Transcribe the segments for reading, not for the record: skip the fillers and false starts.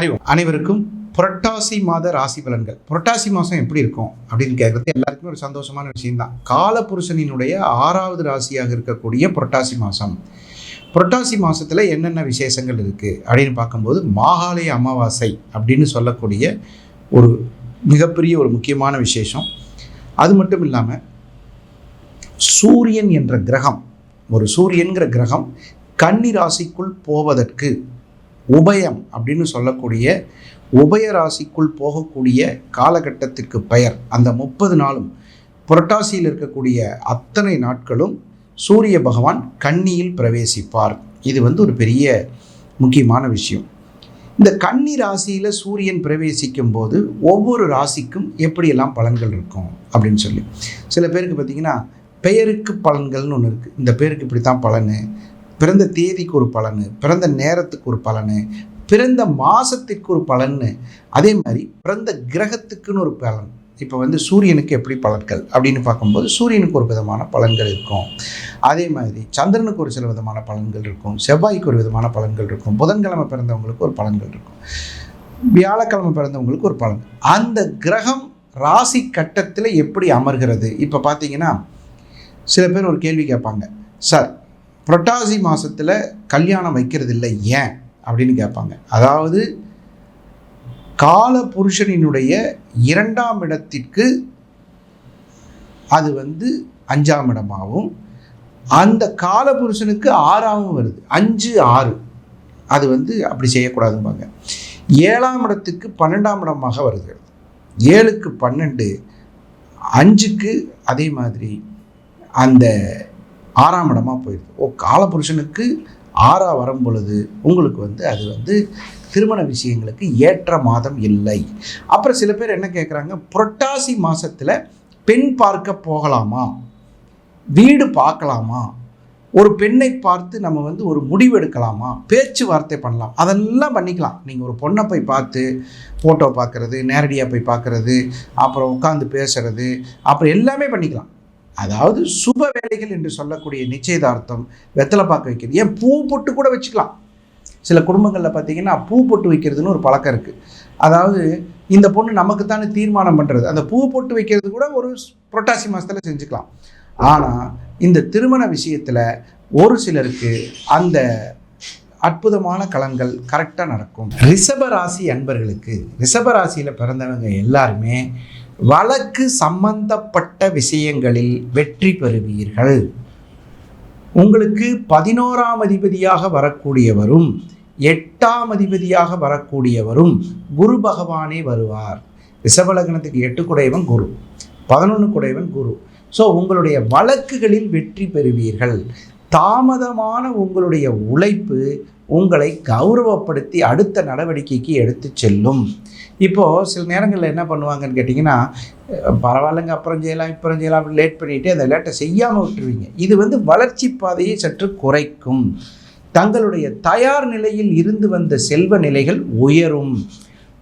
அறிவோம். அனைவருக்கும் புரட்டாசி மாத ராசி பலன்கள். புரட்டாசி மாதம் எப்படி இருக்கும் அப்படின்னு கேட்குறது எல்லாருக்குமே ஒரு சந்தோஷமான விஷயம்தான். காலபுருஷனினுடைய 6வது ராசியாக இருக்கக்கூடிய புரட்டாசி மாதம். புரட்டாசி மாதத்தில் என்னென்ன விசேஷங்கள் இருக்குது அப்படின்னு பார்க்கும்போது மாகாளய அமாவாசை அப்படின்னு சொல்லக்கூடிய ஒரு மிகப்பெரிய ஒரு முக்கியமான விசேஷம். அது மட்டும் இல்லாமல் சூரியன் என்ற கிரகம், ஒரு சூரியன்கிற கிரகம் கன்னி ராசிக்குள் போவதற்கு உபயம் அப்படின்னு சொல்லக்கூடிய உபய ராசிக்குள் போகக்கூடிய காலகட்டத்திற்கு பெயர். அந்த 30 நாளும் புரட்டாசியில் இருக்கக்கூடிய அத்தனை நாட்களும் சூரிய பகவான் கன்னியில் பிரவேசிப்பார். இது ஒரு பெரிய முக்கியமான விஷயம். இந்த கன்னி ராசியில் சூரியன் பிரவேசிக்கும் போது ஒவ்வொரு ராசிக்கும் எப்படியெல்லாம் பலன்கள் இருக்கும் அப்படின்னு சொல்லி சில பேருக்கு பார்த்திங்கன்னா பெயருக்கு பலன்கள்னு ஒன்று இருக்குது. இந்த பேருக்கு இப்படி தான் பலன், பிறந்த தேதிக்கு ஒரு பலன், பிறந்த நேரத்துக்கு ஒரு பலன், பிறந்த மாதத்திற்கு ஒரு பலன், அதே மாதிரி பிறந்த கிரகத்துக்குன்னு ஒரு பலன். இப்போ சூரியனுக்கு எப்படி பலன்கள் அப்படின்னு பார்க்கும்போது சூரியனுக்கு ஒரு விதமான பலன்கள் இருக்கும். அதே மாதிரி சந்திரனுக்கு ஒரு சில விதமான பலன்கள் இருக்கும், செவ்வாய்க்கு ஒரு விதமான பலன்கள் இருக்கும், புதன்கிழமை பிறந்தவங்களுக்கு ஒரு பலன்கள் இருக்கும், வியாழக்கிழமை பிறந்தவங்களுக்கு ஒரு பலன். அந்த கிரகம் ராசி கட்டத்தில் எப்படி அமர்கிறது. இப்போ பார்த்தீங்கன்னா சில பேர் ஒரு கேள்வி கேட்பாங்க, சார் புரட்டாசி மாதத்தில் கல்யாணம் வைக்கிறது இல்லை ஏன் அப்படின்னு கேட்பாங்க. அதாவது கால புருஷனினுடைய 2ஆம் இடத்திற்கு அது 5ஆம் இடமாகவும் அந்த கால புருஷனுக்கு 6ஆகவும் வருது, 5 6 அது அப்படி செய்யக்கூடாதும்பாங்க. 7ஆம் இடத்துக்கு 12ஆம் இடமாக வருது, 7க்கு 12, 5க்கு அதே மாதிரி அந்த 6ஆம் இடமாக போயிடுது. காலபுருஷனுக்கு 6ஆ வரும் பொழுது உங்களுக்கு அது திருமண விஷயங்களுக்கு ஏற்ற மாதம் இல்லை. அப்புறம் சில பேர் என்ன கேட்குறாங்க, புரட்டாசி மாதத்தில் பெண் பார்க்க போகலாமா, வீடு பார்க்கலாமா, ஒரு பெண்ணை பார்த்து நம்ம ஒரு முடிவு எடுக்கலாமா, பேச்சுவார்த்தை பண்ணலாம், அதெல்லாம் பண்ணிக்கலாம். நீங்கள் ஒரு பொண்ணை போய் பார்த்து ஃபோட்டோ பார்க்குறது, நேரடியாக போய் பார்க்குறது, அப்புறம் உட்காந்து பேசுறது, அப்புறம் எல்லாமே பண்ணிக்கலாம். அதாவது சுப வேலைகள் என்று சொல்லக்கூடிய நிச்சயதார்த்தம், வெத்தலை பார்க்க வைக்கிறது, ஏன் பூ பொட்டு கூட வச்சுக்கலாம். சில குடும்பங்களில் பார்த்திங்கன்னா பூ பொட்டு வைக்கிறதுன்னு ஒரு பழக்கம் இருக்குது. அதாவது இந்த பொண்ணு நமக்குத்தானே தீர்மானம் பண்ணுறது, அந்த பூ பொட்டு வைக்கிறது கூட ஒரு புரட்டாசி மாதத்தில் செஞ்சுக்கலாம். ஆனால் இந்த திருமண விஷயத்தில் ஒரு சிலருக்கு அந்த அற்புதமான கலன்கள் கரெக்டாக நடக்கும். ரிஷபராசி அன்பர்களுக்கு, ரிஷபராசியில் பிறந்தவங்க எல்லாருமே வழக்கு சம்பந்தப்பட்ட விஷயங்களில் வெற்றி பெறுவீர்கள். உங்களுக்கு 11ஆம் அதிபதியாக வரக்கூடியவரும் 8ஆம் அதிபதியாக வரக்கூடியவரும் குரு பகவானே வருவார். ரிஷபலக்னத்துக்கு 8 குடையவன் குரு, 11 குடையவன் குரு. ஸோ உங்களுடைய வழக்குகளில் வெற்றி பெறுவீர்கள். தாமதமான உங்களுடைய உழைப்பு உங்களை கௌரவப்படுத்தி அடுத்த நடவடிக்கைக்கு எடுத்து செல்லும். இப்போது சில நேரங்களில் என்ன பண்ணுவாங்கன்னு கேட்டிங்கன்னா, பரவாயில்லைங்க அப்புறம் செய்யலாம் இப்போ செய்யலாம் அப்படி லேட் பண்ணிவிட்டு அந்த லேட்டை செய்யாமல் விட்டுருவீங்க. இது வளர்ச்சி பாதையை சற்று குறைக்கும். தங்களுடைய தயார் நிலையில் இருந்து வந்த செல்வ நிலைகள் உயரும்.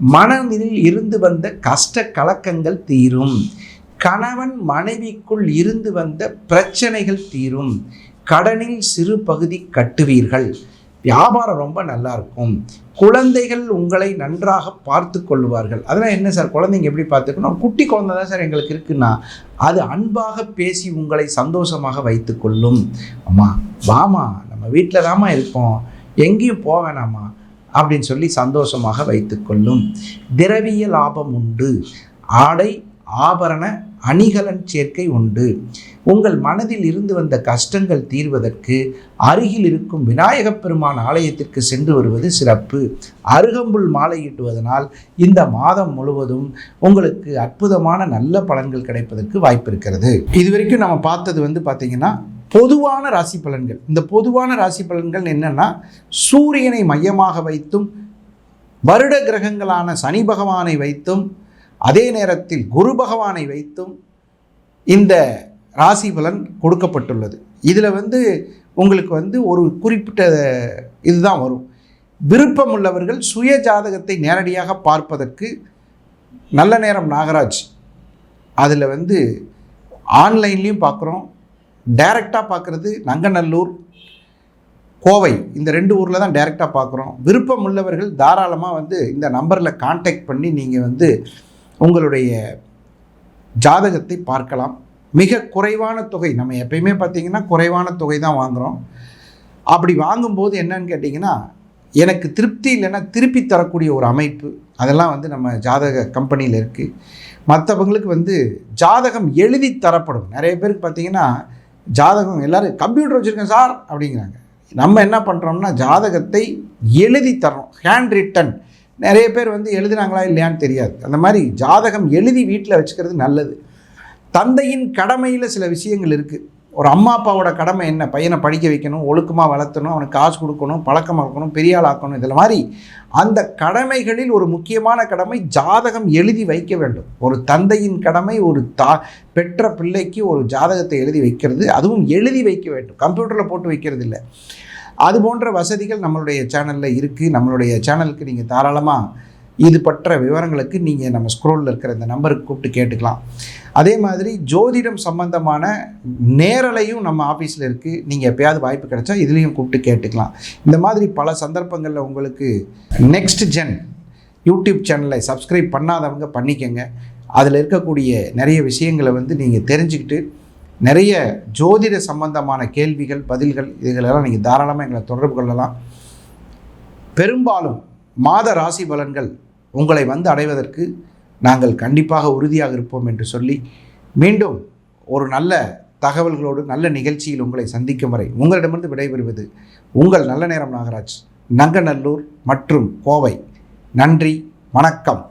மனநிலையில் இருந்து வந்த கஷ்ட கலக்கங்கள் தீரும். கணவன் மனைவிக்குள் இருந்து வந்த பிரச்சனைகள் தீரும். கடனில் சிறு பகுதி கட்டுவீர்கள். வியாபாரம் ரொம்ப நல்லா இருக்கும். குழந்தைகள் உங்களை நன்றாக பார்த்து கொள்வார்கள். அதெல்லாம் என்ன சார், குழந்தைங்க எப்படி பார்த்துக்கணும், குட்டி குழந்தை தான் சார் எங்களுக்கு இருக்குன்னா அது அன்பாக பேசி உங்களை சந்தோஷமாக வைத்து கொள்ளும். அம்மா வாமா நம்ம வீட்டில் தாம்மா இருப்போம், எங்கேயும் போக வேணாமா அப்படின்னு சொல்லி சந்தோஷமாக வைத்து கொள்ளும். திரவிய லாபம் உண்டு. ஆடை ஆபரண அணிகலன் சேர்க்கை உண்டு. உங்கள் மனதில் இருந்து வந்த கஷ்டங்கள் தீர்வதற்கு அருகில் இருக்கும் விநாயகப் பெருமான் ஆலயத்திற்கு சென்று வருவது சிறப்பு. அருகம்புல் மாலையிட்டுவதனால் இந்த மாதம் முழுவதும் உங்களுக்கு அற்புதமான நல்ல பலன்கள் கிடைப்பதற்கு வாய்ப்பு இருக்கிறது. இதுவரைக்கும் நம்ம பார்த்தது பார்த்திங்கன்னா பொதுவான ராசி பலன்கள். இந்த பொதுவான ராசி பலன்கள் என்னென்னா, சூரியனை மையமாக வைத்தும் வருட கிரகங்களான சனி பகவானை வைத்தும் அதே நேரத்தில் குரு பகவானை வைத்தும் இந்த ராசி பலன் கொடுக்கப்பட்டுள்ளது. இதில் உங்களுக்கு ஒரு குறிப்பிட்ட இதுதான் வரும். விருப்பம் உள்ளவர்கள் சுய ஜாதகத்தை நேரடியாக பார்ப்பதற்கு நல்ல நேரம் நாகராஜ் அதில் ஆன்லைன்லேயும் பார்க்குறோம், டைரெக்டாக பார்க்குறது நங்கநல்லூர், கோவை இந்த 2 ஊரில் தான் டைரெக்டாக பார்க்குறோம். விருப்பம் உள்ளவர்கள் தாராளமாக வந்து இந்த நம்பரில் கான்டாக்ட் பண்ணி நீங்கள் வந்து உங்களுடைய ஜாதகத்தை பார்க்கலாம். மிக குறைவான தொகை, நம்ம எப்பயுமே பார்த்திங்கன்னா குறைவான தொகை தான் வாங்குகிறோம். அப்படி வாங்கும்போது என்னன்னு கேட்டிங்கன்னா, எனக்கு திருப்தி இல்லைன்னா திருப்பி தரக்கூடிய ஒரு அமைப்பு, அதெல்லாம் வந்து நம்ம ஜாதக கம்பெனியில் இருக்குது. மற்றவங்களுக்கு வந்து ஜாதகம் எழுதி தரப்படும். நிறைய பேருக்கு பார்த்திங்கன்னா ஜாதகம் எல்லோரும் கம்ப்யூட்டர் வச்சுருக்கேன் சார் அப்படிங்கிறாங்க. நம்ம என்ன பண்ணுறோம்னா ஜாதகத்தை எழுதி தர்றோம், ஹேண்ட் ரிட்டன். நிறைய பேர் வந்து எழுதுனாங்களா இல்லையான்னு தெரியாது. அந்த மாதிரி ஜாதகம் எழுதி வீட்டில் வச்சுக்கிறது நல்லது. தந்தையின் கடமையில் சில விஷயங்கள் இருக்குது. ஒரு அம்மா அப்பாவோட கடமை என்ன? பையனை படிக்க வைக்கணும், ஒழுக்கமாக வளர்த்தணும், அவனுக்கு காசு கொடுக்கணும், பழக்கமாக இருக்கணும், பெரிய ஆள் ஆக்கணும். இதில் மாதிரி அந்த கடமைகளில் ஒரு முக்கியமான கடமை ஜாதகம் எழுதி வைக்க வேண்டும். ஒரு தந்தையின் கடமை ஒரு பெற்ற பிள்ளைக்கு ஒரு ஜாதகத்தை எழுதி வைக்கிறது, அதுவும் எழுதி வைக்க வேண்டும், கம்ப்யூட்டரில் போட்டு வைக்கிறது இல்லை. அது போன்ற வசதிகள் நம்மளுடைய சேனலில் இருக்குது. நம்மளுடைய சேனலுக்கு நீங்கள் தாராளமாக இது பற்ற விவரங்களுக்கு நீங்கள் நம்ம ஸ்க்ரோலில் இருக்கிற இந்த நம்பருக்கு கூப்பிட்டு கேட்டுக்கலாம். அதே மாதிரி ஜோதிடம் சம்பந்தமான நேரலையும் நம்ம ஆஃபீஸில் இருக்குது. நீங்கள் எப்போயாவது வாய்ப்பு கிடைச்சா இதுலேயும் கூப்பிட்டு கேட்டுக்கலாம். இந்த மாதிரி பல சந்தர்ப்பங்களில் உங்களுக்கு நெக்ஸ்ட் ஜென் யூடியூப் சேனலை சப்ஸ்கிரைப் பண்ணாதவங்க பண்ணிக்கங்க. அதில் இருக்கக்கூடிய நிறைய விஷயங்களை வந்து நீங்கள் தெரிஞ்சுக்கிட்டு நிறைய ஜோதிட சம்பந்தமான கேள்விகள், பதில்கள், இதுகளெல்லாம் நீங்கள் தாராளமாக எங்களை தொடர்பு கொள்ளலாம். பெரும்பாலும் மாத ராசி பலன்கள் உங்களை வந்து அடைவதற்கு நாங்கள் கண்டிப்பாக உறுதியாக இருப்போம் என்று சொல்லி மீண்டும் ஒரு நல்ல தகவல்களோடு நல்ல நிகழ்ச்சியில் உங்களை சந்திக்கும் வரை உங்களிடமிருந்து விடைபெறுவது உங்கள் நல்ல நேரம் நாகராஜ், நங்கநல்லூர் மற்றும் கோவை. நன்றி, வணக்கம்.